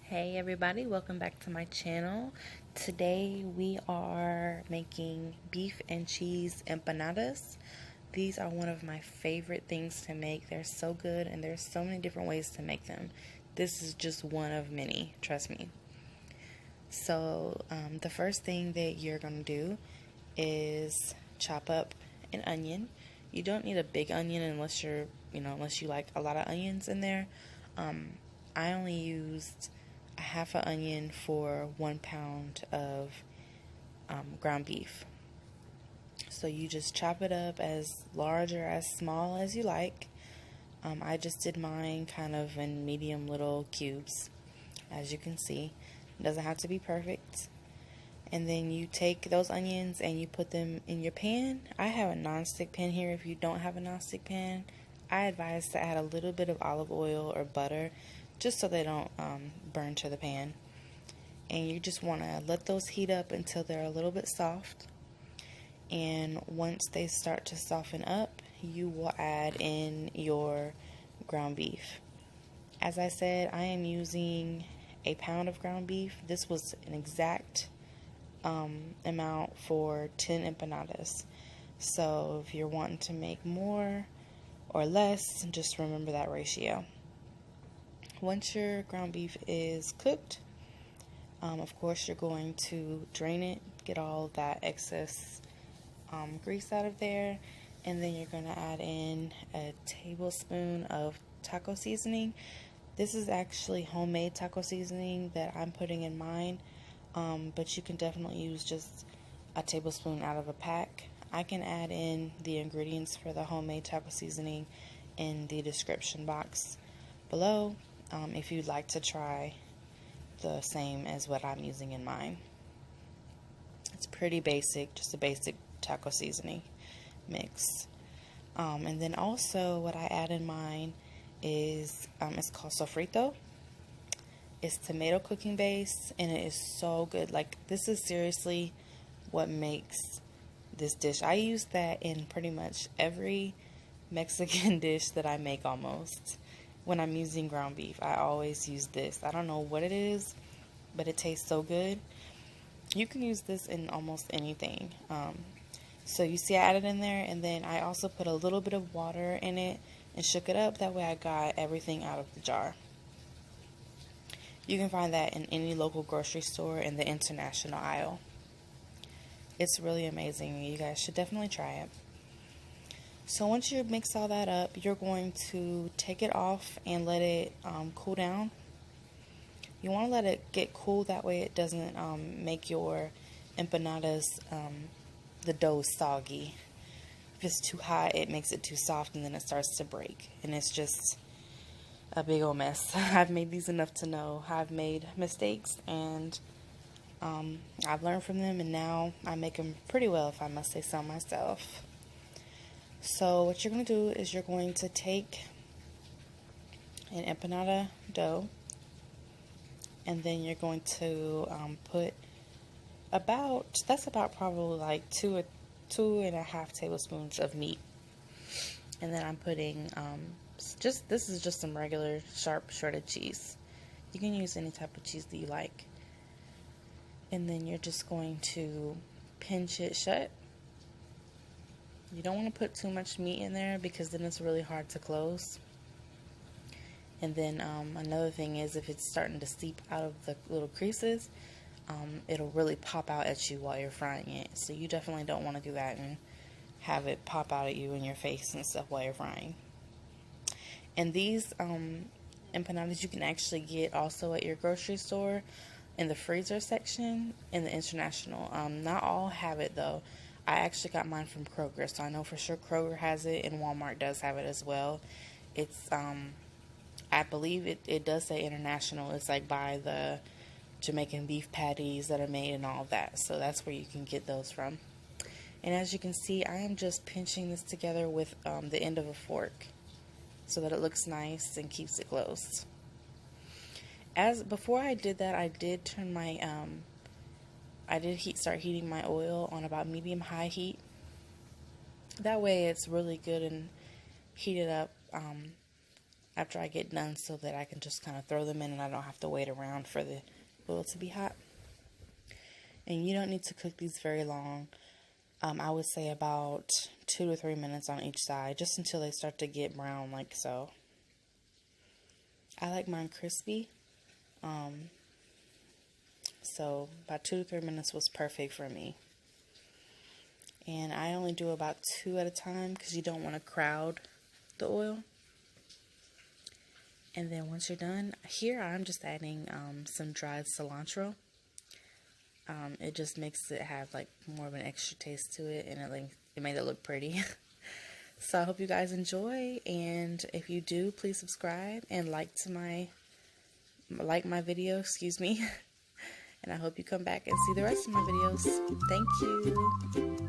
Hey everybody, welcome back to my channel. Today we are making beef and cheese empanadas. These are one of my favorite things to make. They're so good and there's so many different ways to make them. This is just one of many, trust me. So the first thing that you're going to do is chop up an onion. You don't need a big onion unless unless you like a lot of onions in there. I only used a half an onion for 1 pound of ground beef. So you just chop it up as large or as small as you like. I just did mine kind of in medium little cubes, as you can see. It doesn't have to be perfect. And then you take those onions and you put them in your pan. I have a non-stick pan here. If you don't have a non-stick pan, I advise to add a little bit of olive oil or butter just so they don't burn to the pan. And you just want to let those heat up until they're a little bit soft. And once they start to soften up, you will add in your ground beef. As I said, I am using a pound of ground beef. This was an exact amount for 10 empanadas. So if you're wanting to make more or less, just remember that ratio. Once your ground beef is cooked, of course you're going to drain it, get all that excess grease out of there, and then you're going to add in a tablespoon of taco seasoning. This is actually homemade taco seasoning that I'm putting in mine, but you can definitely use just a tablespoon out of a pack. I can add in the ingredients for the homemade taco seasoning in the description box below if you'd like to try the same as what I'm using in mine. It's pretty basic, just a basic taco seasoning mix. And then also what I add in mine is it's called sofrito. It's tomato cooking base and it is so good. Like, this is seriously what makes this dish. I use that in pretty much every Mexican dish that I make almost. When I'm using ground beef, I always use this. I don't know what it is, but it tastes so good. You can use this in almost anything. So you see I added in there, and then I also put a little bit of water in it and shook it up. That way I got everything out of the jar. You can find that in any local grocery store in the international aisle. It's really amazing. You guys should definitely try it. So once you mix all that up, you're going to take it off and let it cool down. You want to let it get cool, that way it doesn't make your empanadas, the dough, soggy. If it's too hot, it makes it too soft and then it starts to break. And it's just a big old mess. I've made these enough to know I've made mistakes, and I've learned from them, and now I make them pretty well, if I must say so myself. So what you're going to do is you're going to take an empanada dough, and then you're going to put that's about probably like two and a half tablespoons of meat. And then I'm putting this is just some regular sharp shredded cheese. You can use any type of cheese that you like. And then you're just going to pinch it shut. You don't want to put too much meat in there because then it's really hard to close. And then another thing is, if it's starting to seep out of the little creases, it'll really pop out at you while you're frying it. So you definitely don't want to do that and have it pop out at you in your face and stuff while you're frying. And these empanadas you can actually get also at your grocery store in the freezer section in the international. Not all have it though. I actually got mine from Kroger, so I know for sure Kroger has it, and Walmart does have it as well. It's I believe it does say international. It's like by the Jamaican beef patties that are made and all of that. So that's where you can get those from. And as you can see, I am just pinching this together with the end of a fork so that it looks nice and keeps it closed. Before I did that, I did turn my start heating my oil on about medium-high heat. That way it's really good and heat it up after I get done so that I can just kind of throw them in and I don't have to wait around for the oil to be hot. And you don't need to cook these very long. I would say about 2 to 3 minutes on each side, just until they start to get brown like so. I like mine crispy. So about 2 to 3 minutes was perfect for me. And I only do about 2 at a time because you don't want to crowd the oil. And then once you're done, here I'm just adding some dried cilantro. It just makes it have like more of an extra taste to it, and it made it look pretty. So I hope you guys enjoy, and if you do, please subscribe and like my video, excuse me. And I hope you come back and see the rest of my videos. Thank you.